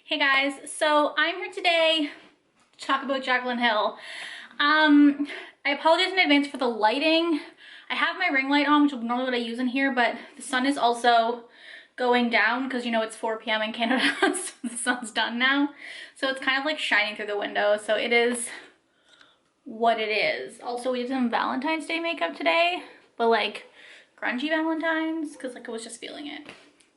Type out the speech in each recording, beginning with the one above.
Hey guys, so I'm here today to talk about Jaclyn Hill. I apologize in advance for the lighting. I have my ring light on, which is normally what I use in here, but the sun is also going down because you know it's 4 p.m. in Canada, so the sun's done now. So it's kind of like shining through the window, so it is what it is. Also, we did some Valentine's Day makeup today, but like grungy Valentine's, because like I was just feeling it.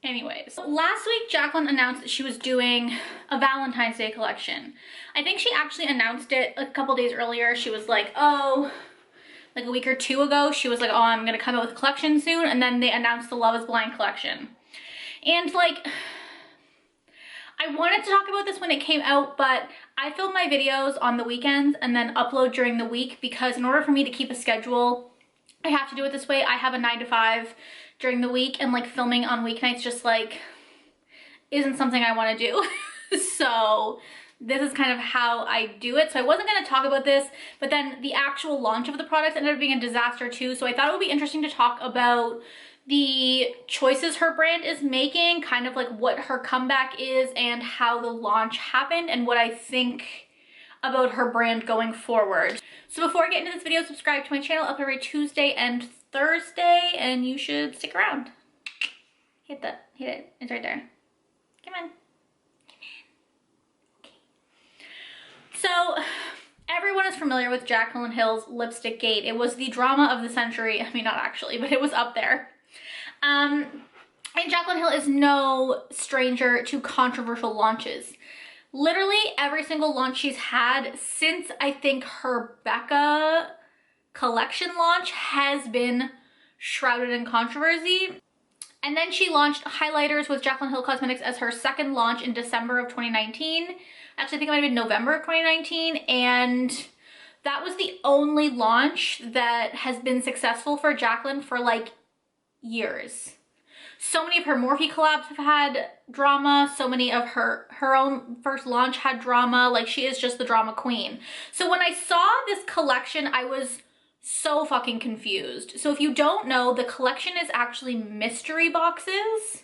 Anyways, last week Jaclyn announced that she was doing a Valentine's Day collection. I think she actually announced it a couple days earlier. She was like, oh, like a week or two ago, she was like, oh, I'm gonna come out with a collection soon. And then they announced the Love is Blind collection. And like, I wanted to talk about this when it came out, but I film my videos on the weekends and then upload during the week because in order for me to keep a schedule, I have to do it this way. I have a 9 to 5 during the week, and like filming on weeknights just like isn't something I want to do. So this is kind of how I do it. So I wasn't going to talk about this, but then the actual launch of the products ended up being a disaster too. So I thought it would be interesting to talk about the choices her brand is making, kind of like what her comeback is and how the launch happened and what I think about her brand going forward. So before I get into this video, subscribe to my channel up every Tuesday and Thursday, and you should stick around. Hit it, it's right there. Come on. Okay. So everyone is familiar with Jaclyn Hill's lipstick gate. It was the drama of the century. I mean, not actually, but it was up there. And Jaclyn Hill is no stranger to controversial launches. Literally every single launch she's had since I think her Becca collection launch has been shrouded in controversy. And then she launched highlighters with Jaclyn Hill Cosmetics as her second launch in December of 2019. Actually, I think it might have been November of 2019. And that was the only launch that has been successful for Jaclyn for like years. So many of her Morphe collabs have had drama. So many of her own first launch had drama. Like, she is just the drama queen. So when I saw this collection, I was so fucking confused. So if you don't know, the collection is actually mystery boxes.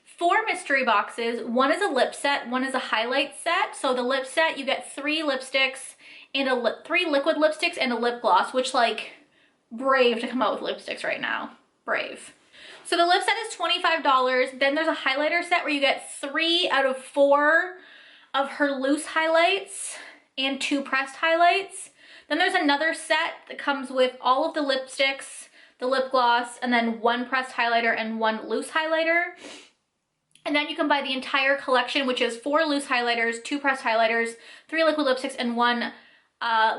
4 mystery boxes. One is a lip set, one is a highlight set. So the lip set, you get 3 lipsticks and 3 liquid lipsticks and a lip gloss, which like brave to come out with lipsticks right now. Brave. So the lip set is $25. Then there's a highlighter set where you get 3 out of 4 of her loose highlights and 2 pressed highlights. Then there's another set that comes with all of the lipsticks, the lip gloss, and then 1 pressed highlighter and 1 loose highlighter. And then you can buy the entire collection, which is 4 loose highlighters, 2 pressed highlighters, 3 liquid lipsticks, and 1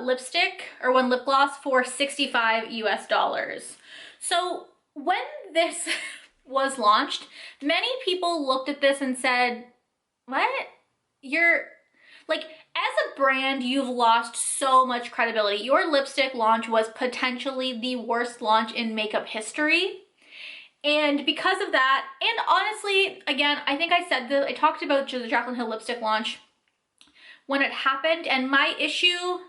lipstick or 1 lip gloss for $65 US. So when this was launched, many people looked at this and said, what? You're like, as a brand, you've lost so much credibility. Your lipstick launch was potentially the worst launch in makeup history. And because of that, and honestly, again, I think I said that I talked about the Jaclyn Hill lipstick launch when it happened, and my issue,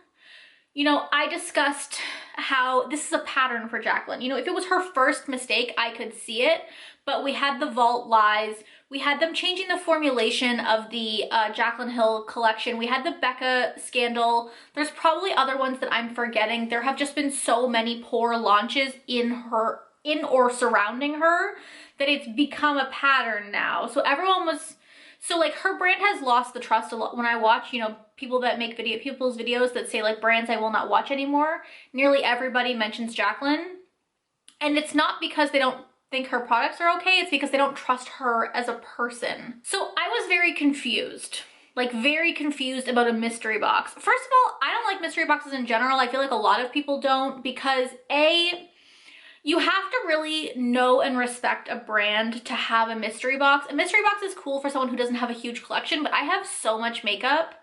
you know, I discussed how this is a pattern for Jaclyn. You know, if it was her first mistake, I could see it, but we had the Vault lies. We had them changing the formulation of the Jaclyn Hill collection. We had the Becca scandal. There's probably other ones that I'm forgetting. There have just been so many poor launches in or surrounding her that it's become a pattern now. So everyone was, so like her brand has lost the trust a lot. When I watch, you know, people that make people's videos that say like brands I will not watch anymore, nearly everybody mentions Jaclyn. And it's not because they don't think her products are okay, it's because they don't trust her as a person. So I was very confused, like very confused about a mystery box. First of all, I don't like mystery boxes in general. I feel like a lot of people don't because you have to really know and respect a brand to have a mystery box. A mystery box is cool for someone who doesn't have a huge collection, but I have so much makeup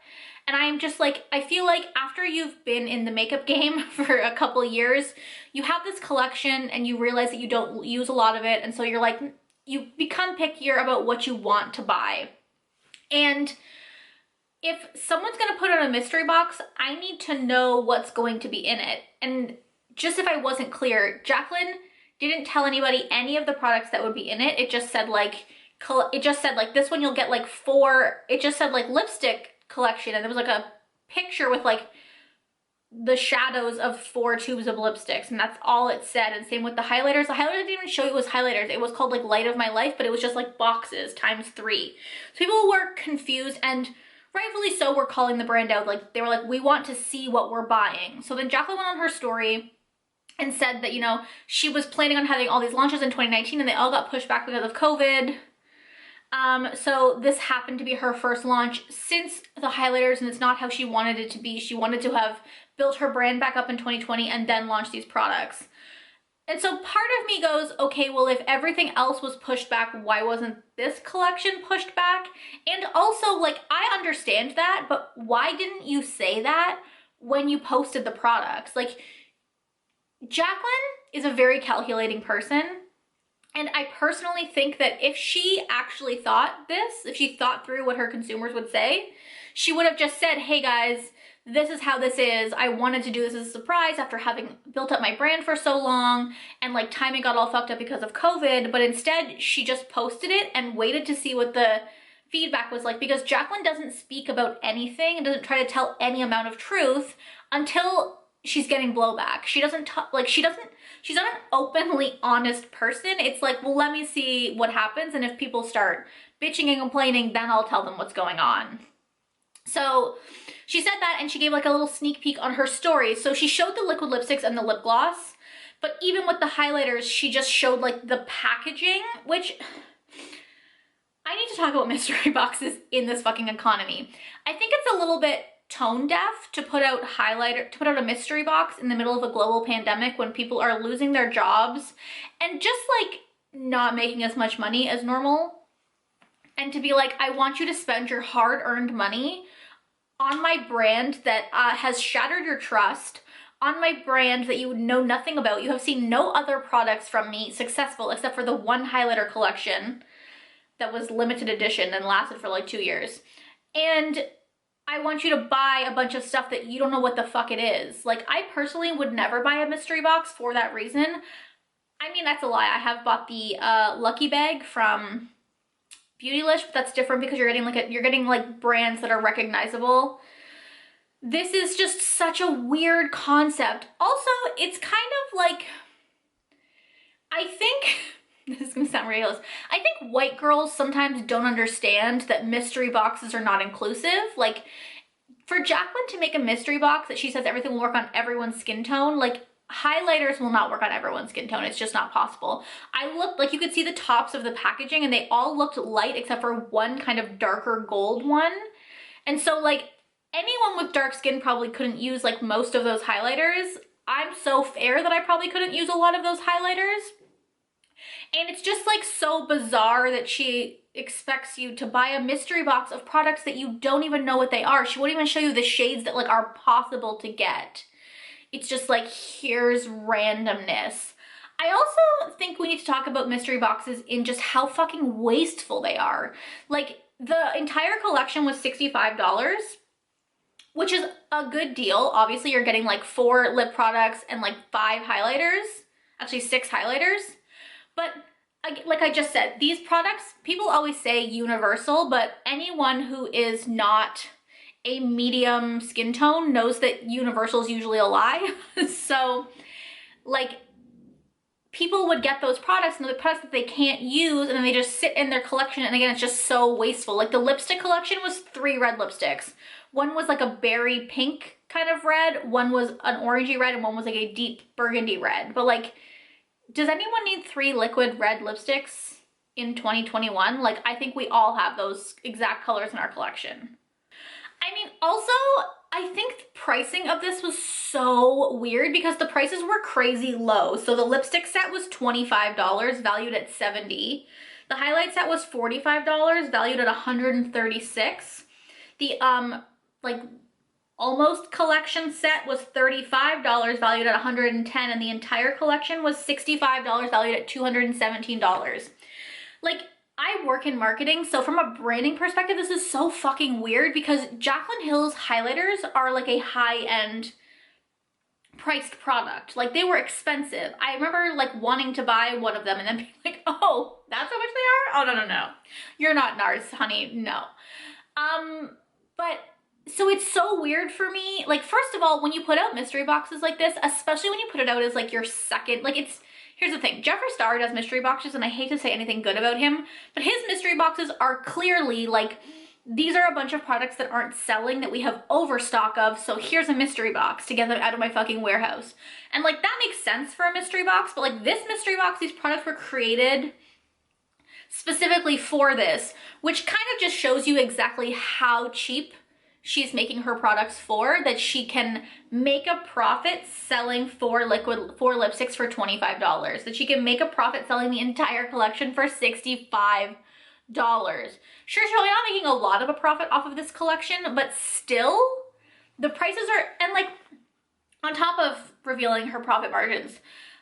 and I'm just like, I feel like after you've been in the makeup game for a couple years, you have this collection and you realize that you don't use a lot of it. And so you're like, you become pickier about what you want to buy. And if someone's gonna put on a mystery box, I need to know what's going to be in it. And just if I wasn't clear, Jaclyn didn't tell anybody any of the products that would be in it. It just said like, it just said like, this one you'll get like 4, it just said like lipstick collection, and there was like a picture with like the shadows of 4 tubes of lipsticks, and that's all it said. And same with the highlighters. The highlighters didn't even show you it was highlighters. It was called like Light of My Life, but it was just like boxes times 3. So people were confused, and rightfully so, were calling the brand out. Like, they were like, we want to see what we're buying. So then Jaclyn went on her story and said that, you know, she was planning on having all these launches in 2019 and they all got pushed back because of COVID. So this happened to be her first launch since the highlighters, and it's not how she wanted it to be. She wanted to have built her brand back up in 2020 and then launch these products. And so part of me goes, okay, well, if everything else was pushed back, why wasn't this collection pushed back? And also, like, I understand that, but why didn't you say that when you posted the products? Like, Jaclyn is a very calculating person. And I personally think that if she actually thought this, if she thought through what her consumers would say, she would have just said, hey guys, this is how this is. I wanted to do this as a surprise after having built up my brand for so long, and like timing got all fucked up because of COVID. But instead she just posted it and waited to see what the feedback was like, because Jaclyn doesn't speak about anything and doesn't try to tell any amount of truth until she's getting blowback. She doesn't she's not an openly honest person. It's like, well, let me see what happens, and if people start bitching and complaining, then I'll tell them what's going on. So she said that, and she gave like a little sneak peek on her story. So she showed the liquid lipsticks and the lip gloss, but even with the highlighters, she just showed like the packaging, which I need to talk about mystery boxes in this fucking economy. I think it's a little bit tone deaf to put out a mystery box in the middle of a global pandemic when people are losing their jobs and just like not making as much money as normal, and to be like, I want you to spend your hard-earned money on my brand that has shattered your trust, on my brand that you know nothing about. You have seen no other products from me successful except for the one highlighter collection that was limited edition and lasted for like 2 years. And I want you to buy a bunch of stuff that you don't know what the fuck it is. Like, I personally would never buy a mystery box for that reason. I mean, that's a lie. I have bought the Lucky Bag from Beautylish, but that's different because you're getting like brands that are recognizable. This is just such a weird concept. Also, it's kind of like, I think, this is gonna sound ridiculous, I think white girls sometimes don't understand that mystery boxes are not inclusive. Like, for Jaclyn to make a mystery box that she says everything will work on everyone's skin tone, like, highlighters will not work on everyone's skin tone. It's just not possible. I looked, like, you could see the tops of the packaging and they all looked light except for one kind of darker gold one. And so, like, anyone with dark skin probably couldn't use like most of those highlighters. I'm so fair that I probably couldn't use a lot of those highlighters. And it's just like so bizarre that she expects you to buy a mystery box of products that you don't even know what they are. She won't even show you the shades that like are possible to get. It's just like, here's randomness. I also think we need to talk about mystery boxes in just how fucking wasteful they are. Like, the entire collection was $65, which is a good deal. Obviously, you're getting like 4 lip products and like 5 highlighters, actually 6 highlighters. But like I just said, these products, people always say universal, but anyone who is not a medium skin tone knows that universal is usually a lie. So, like, people would get those products and the products that they can't use, and then they just sit in their collection, and again, it's just so wasteful. Like, the lipstick collection was 3 red lipsticks. One was like a berry pink kind of red, one was an orangey red, and one was like a deep burgundy red. But like, does anyone need 3 liquid red lipsticks in 2021? Like, I think we all have those exact colors in our collection. I mean, also, I think the pricing of this was so weird because the prices were crazy low. So the lipstick set was $25, valued at $70. The highlight set was $45, valued at $136. The like almost collection set was $35, valued at $110, and the entire collection was $65, valued at $217. Like, I work in marketing, so from a branding perspective, this is so fucking weird because Jaclyn Hill's highlighters are like a high-end priced product. Like, they were expensive. I remember like wanting to buy one of them and then being like, oh, that's how much they are? Oh, no, no, no. You're not NARS, honey. No. But so it's so weird for me. Like, first of all, when you put out mystery boxes like this, especially when you put it out as like your second, like here's the thing, Jeffree Star does mystery boxes and I hate to say anything good about him, but his mystery boxes are clearly like, these are a bunch of products that aren't selling that we have overstock of, so here's a mystery box to get them out of my fucking warehouse. And like, that makes sense for a mystery box, but like this mystery box, these products were created specifically for this, which kind of just shows you exactly how cheap she's making her products for, that she can make a profit selling four lipsticks for $25, that she can make a profit selling the entire collection for $65. Sure, she's probably not making a lot of a profit off of this collection, but still, the prices are, and like, on top of revealing her profit margins,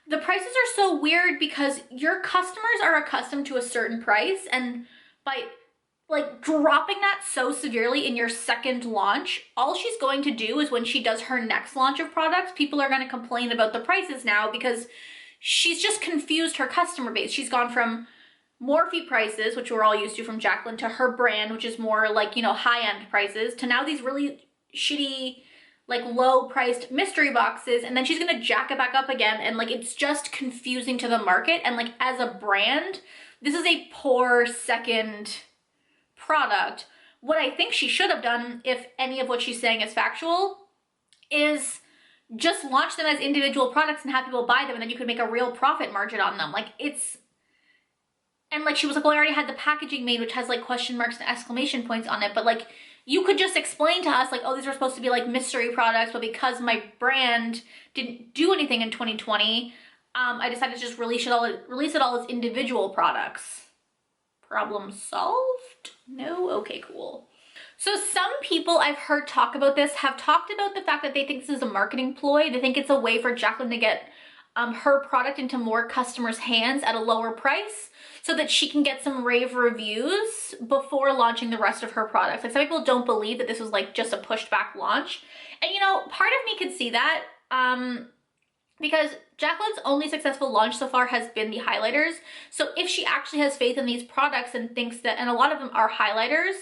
the prices are so weird because your customers are accustomed to a certain price, and by like dropping that so severely in your second launch, all she's going to do is when she does her next launch of products, people are going to complain about the prices now because she's just confused her customer base. She's gone from Morphe prices, which we're all used to from Jaclyn, to her brand, which is more like, you know, high-end prices, to now these really shitty, like low-priced mystery boxes, and then she's gonna jack it back up again, and like, it's just confusing to the market, and like, as a brand, this is a poor second product. What I think she should have done, if any of what she's saying is factual, is just launch them as individual products and have people buy them, and then you could make a real profit margin on them. Like, it's, and like, she was like, well, I already had the packaging made, which has like question marks and exclamation points on it, but like, you could just explain to us like, oh, these were supposed to be like mystery products, but because my brand didn't do anything in 2020, I decided to just release it all as individual products. Problem solved? No? Okay, cool. So some people I've heard talk about this have talked about the fact that they think this is a marketing ploy. They think it's a way for Jaclyn to get her product into more customers' hands at a lower price so that she can get some rave reviews before launching the rest of her products. Like, some people don't believe that this was like just a pushed back launch. And you know, part of me could see that because Jaclyn's only successful launch so far has been the highlighters. So if she actually has faith in these products and thinks that, and a lot of them are highlighters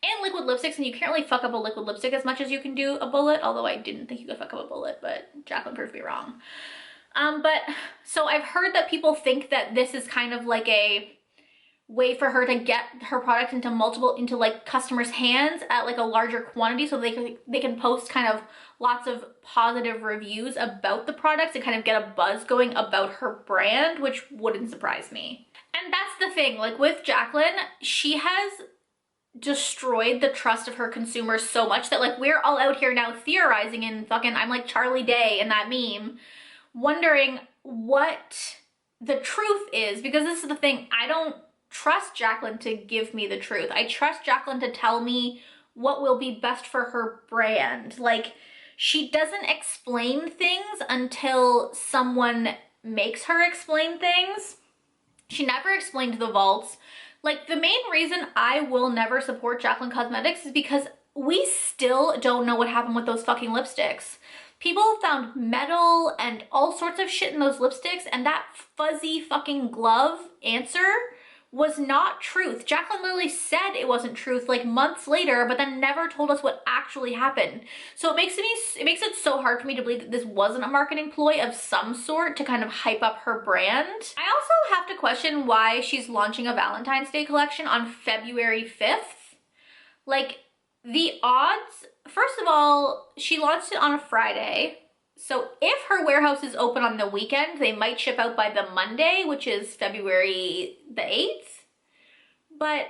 and liquid lipsticks, and you can't really fuck up a liquid lipstick as much as you can do a bullet, although I didn't think you could fuck up a bullet, but Jaclyn proved me wrong. But so I've heard that people think that this is kind of like a way for her to get her product into like customers' hands at like a larger quantity, so they can post kind of lots of positive reviews about the products and kind of get a buzz going about her brand, which wouldn't surprise me. And that's the thing, like with Jaclyn, she has destroyed the trust of her consumers so much that like, we're all out here now theorizing and fucking, I'm like Charlie Day in that meme, wondering what the truth is, because this is the thing, I don't trust Jaclyn to give me the truth. I trust Jaclyn to tell me what will be best for her brand. Like, she doesn't explain things until someone makes her explain things. She never explained the vaults. Like, the main reason I will never support Jaclyn Cosmetics is because we still don't know what happened with those fucking lipsticks. People found metal and all sorts of shit in those lipsticks, and that fuzzy fucking glove answer was not truth. Jaclyn literally said it wasn't truth like months later, but then never told us what actually happened. So it makes it so hard for me to believe that this wasn't a marketing ploy of some sort to kind of hype up her brand. I also have to question why she's launching a Valentine's Day collection on February 5th. Like, the odds, first of all, she launched it on a Friday. So if her warehouse is open on the weekend, they might ship out by the Monday, which is February the 8th. But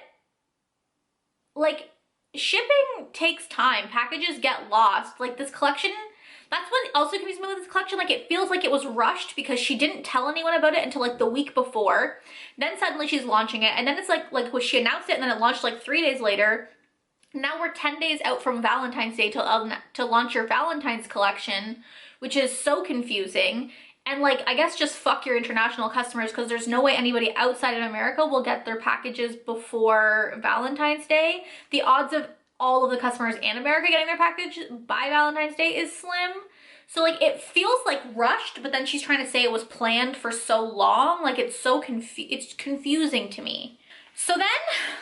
like, shipping takes time. Packages get lost. Like, this collection, that's what also confused me with this collection. Like, it feels like it was rushed because she didn't tell anyone about it until like the week before. Then suddenly she's launching it. And then it's like she announced it and then it launched like 3 days later. Now we're 10 days out from Valentine's Day to launch your Valentine's collection, which is so confusing. And like, I guess just fuck your international customers, because there's no way anybody outside of America will get their packages before Valentine's Day. The odds of all of the customers in America getting their package by Valentine's Day is slim. So like it feels like rushed, but then she's trying to say it was planned for so long. Like it's so it's confusing to me. So then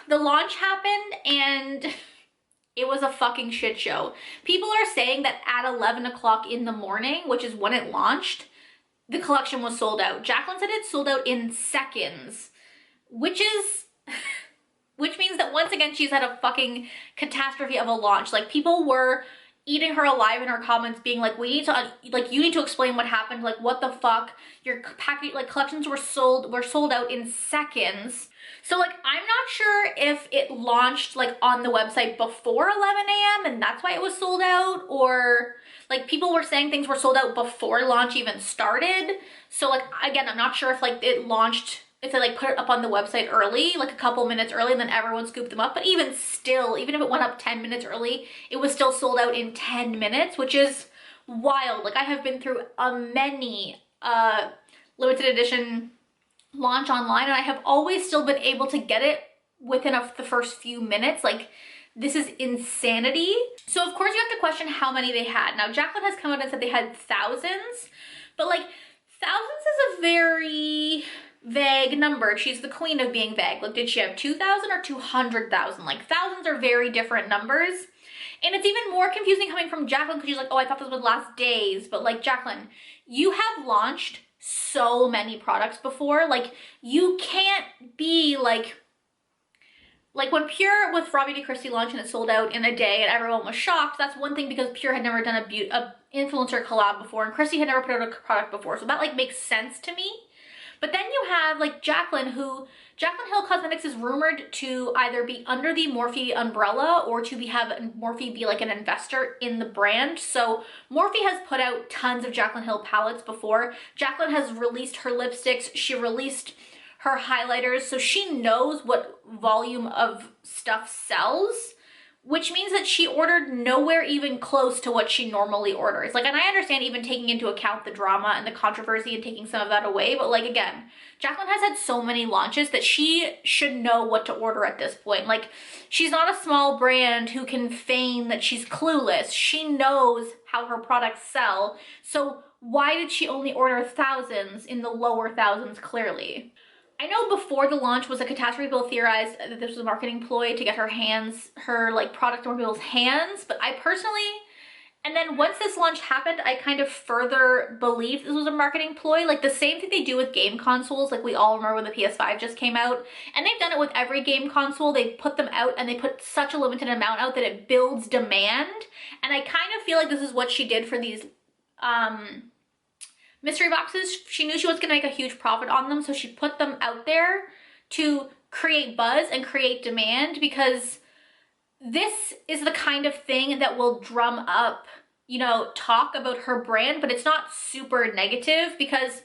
the launch happened and it was a fucking shit show. People are saying that at 11 o'clock in the morning, which is when it launched, the collection was sold out. Jaclyn said it sold out in seconds, which means that once again, she's had a fucking catastrophe of a launch. Like people were eating her alive in her comments being like, we need to, like, you need to explain what happened. Like, what the fuck? Your package, like collections were sold out in seconds. So like, I'm not sure if it launched like on the website before 11 a.m. and that's why it was sold out, or like people were saying things were sold out before launch even started. So like, again, I'm not sure if like it launched, if they like put it up on the website early, like a couple minutes early, and then everyone scooped them up. But even still, even if it went up 10 minutes early, it was still sold out in 10 minutes, which is wild. Like I have been through many limited edition launch online, and I have always still been able to get it within the first few minutes. Like this is insanity. So of course you have to question how many they had. Now Jaclyn has come out and said they had thousands, but like thousands is a very vague number. She's the queen of being vague. Like did she have 2,000 or 200,000? Like thousands are very different numbers. And it's even more confusing coming from Jaclyn because she's like, oh, I thought this would last days. But like Jaclyn, you have launched so many products before. Like you can't be like when Pure with Robbie DeChristie launched and it sold out in a day and everyone was shocked. That's one thing because Pure had never done a influencer collab before and Chrissy had never put out a product before. So that like makes sense to me. But then you have like Jaclyn, who Jaclyn Hill Cosmetics is rumored to either be under the Morphe umbrella or to have Morphe be like an investor in the brand. So Morphe has put out tons of Jaclyn Hill palettes before. Jaclyn has released her lipsticks. She released her highlighters. So she knows what volume of stuff sells, which means that she ordered nowhere even close to what she normally orders. Like, and I understand even taking into account the drama and the controversy and taking some of that away, but like, again, Jaclyn has had so many launches that she should know what to order at this point. Like, she's not a small brand who can feign that she's clueless. She knows how her products sell. So why did she only order thousands in the lower thousands clearly? I know before the launch was a catastrophe, people theorized that this was a marketing ploy to get her like product in more people's hands, but I personally, and then once this launch happened, I kind of further believed this was a marketing ploy. Like the same thing they do with game consoles, like we all remember when the PS5 just came out, and they've done it with every game console. They put them out and they put such a limited amount out that it builds demand, and I kind of feel like this is what she did for these mystery boxes. She knew she was gonna make a huge profit on them, so she put them out there to create buzz and create demand, because this is the kind of thing that will drum up, you know, talk about her brand, but it's not super negative because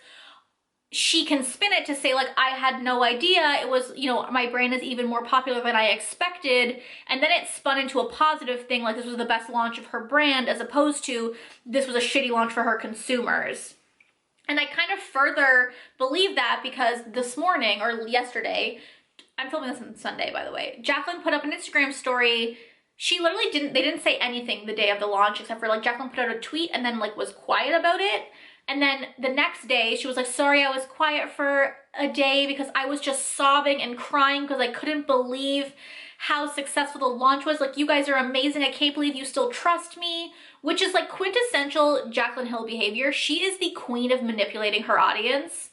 she can spin it to say like, I had no idea it was, you know, my brand is even more popular than I expected. And then it spun into a positive thing, like this was the best launch of her brand, as opposed to this was a shitty launch for her consumers. And I kind of further believe that because this morning or yesterday, I'm filming this on Sunday, by the way, Jaclyn put up an Instagram story. She literally they didn't say anything the day of the launch, except for like Jaclyn put out a tweet and then like was quiet about it. And then the next day she was like, sorry, I was quiet for a day because I was just sobbing and crying because I couldn't believe how successful the launch was. Like, you guys are amazing. I can't believe you still trust me, which is like quintessential Jaclyn Hill behavior. She is the queen of manipulating her audience.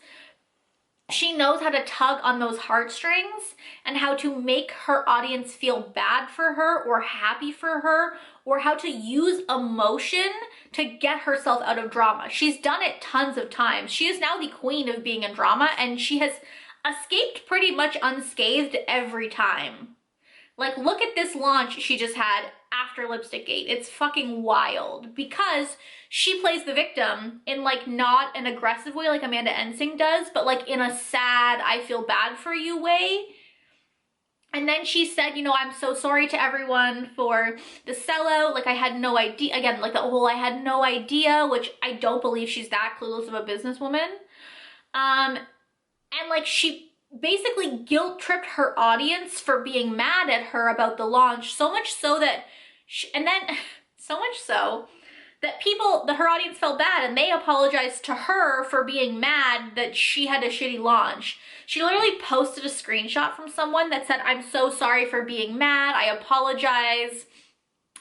She knows how to tug on those heartstrings and how to make her audience feel bad for her or happy for her, or how to use emotion to get herself out of drama. She's done it tons of times. She is now the queen of being in drama, and she has escaped pretty much unscathed every time. Like, look at this launch she just had after Lipstick Gate. It's fucking wild because she plays the victim in like not an aggressive way like Amanda Ensing does, but like in a sad, I feel bad for you way. And then she said, you know, I'm so sorry to everyone for the sellout. Like, I had no idea. Again, like the whole I had no idea, which I don't believe she's that clueless of a businesswoman. And like she basically guilt tripped her audience for being mad at her about the launch, so much so that so much so that her audience felt bad and they apologized to her for being mad that she had a shitty launch. She literally posted a screenshot from someone that said, "I'm so sorry for being mad, I apologize."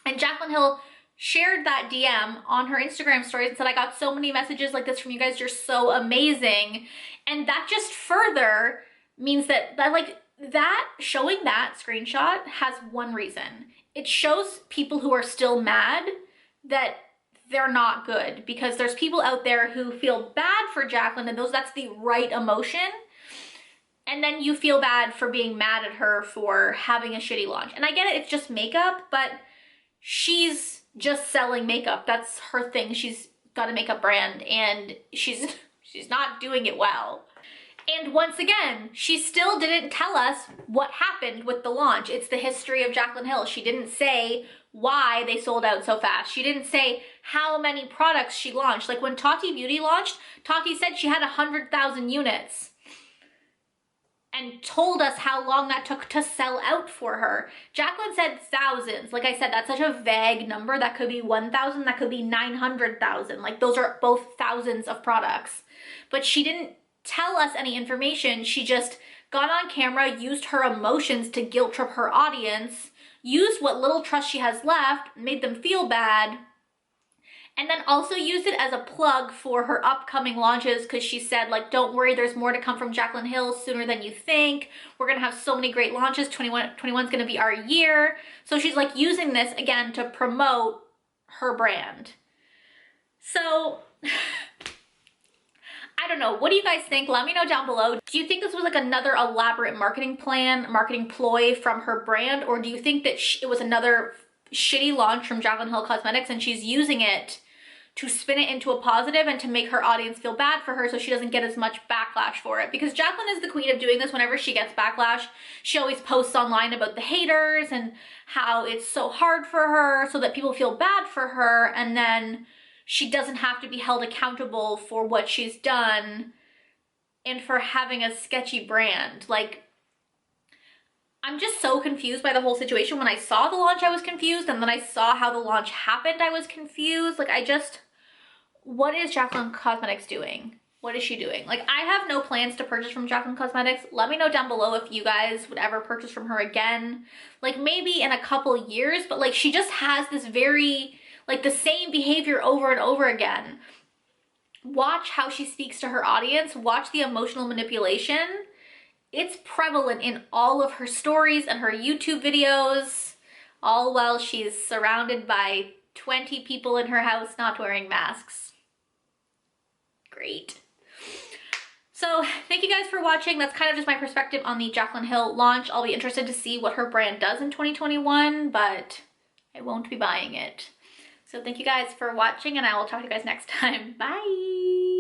And Jaclyn Hill shared that DM on her Instagram stories and said, "I got so many messages like this from you guys, you're so amazing." And that just further means that showing that screenshot has one reason. It shows people who are still mad that they're not good, because there's people out there who feel bad for Jaclyn, and that's the right emotion. And then you feel bad for being mad at her for having a shitty launch. And I get it, it's just makeup, but she's just selling makeup. That's her thing. She's got a makeup brand and she's not doing it well. And once again, she still didn't tell us what happened with the launch. It's the history of Jaclyn Hill. She didn't say why they sold out so fast. She didn't say how many products she launched. Like when Tati Beauty launched, Tati said she had 100,000 units and told us how long that took to sell out for her. Jaclyn said thousands. Like I said, that's such a vague number. That could be 1,000, that could be 900,000. Like those are both thousands of products. But she didn't tell us any information. She just got on camera, used her emotions to guilt trip her audience, used what little trust she has left, made them feel bad, and then also used it as a plug for her upcoming launches, because she said, like, don't worry, there's more to come from Jaclyn Hill sooner than you think. We're gonna have so many great launches. 21's gonna be our year. So she's like using this again to promote her brand. So I don't know. What do you guys think? Let me know down below. Do you think this was like another elaborate marketing plan, marketing ploy from her brand? Or do you think that it was another shitty launch from Jaclyn Hill Cosmetics and she's using it to spin it into a positive and to make her audience feel bad for her so she doesn't get as much backlash for it? Because Jaclyn is the queen of doing this. Whenever she gets backlash, she always posts online about the haters and how it's so hard for her so that people feel bad for her, and then she doesn't have to be held accountable for what she's done and for having a sketchy brand. Like, I'm just so confused by the whole situation. When I saw the launch, I was confused, and then I saw how the launch happened, I was confused. Like, what is Jaclyn Cosmetics doing? What is she doing? Like, I have no plans to purchase from Jaclyn Cosmetics. Let me know down below if you guys would ever purchase from her again. Like, maybe in a couple years, but like, she just has this very, like, the same behavior over and over again. Watch how she speaks to her audience. Watch the emotional manipulation. It's prevalent in all of her stories and her YouTube videos, all while she's surrounded by 20 people in her house not wearing masks. Great. So thank you guys for watching. That's kind of just my perspective on the Jaclyn Hill launch. I'll be interested to see what her brand does in 2021, but I won't be buying it. So thank you guys for watching, and I will talk to you guys next time. Bye!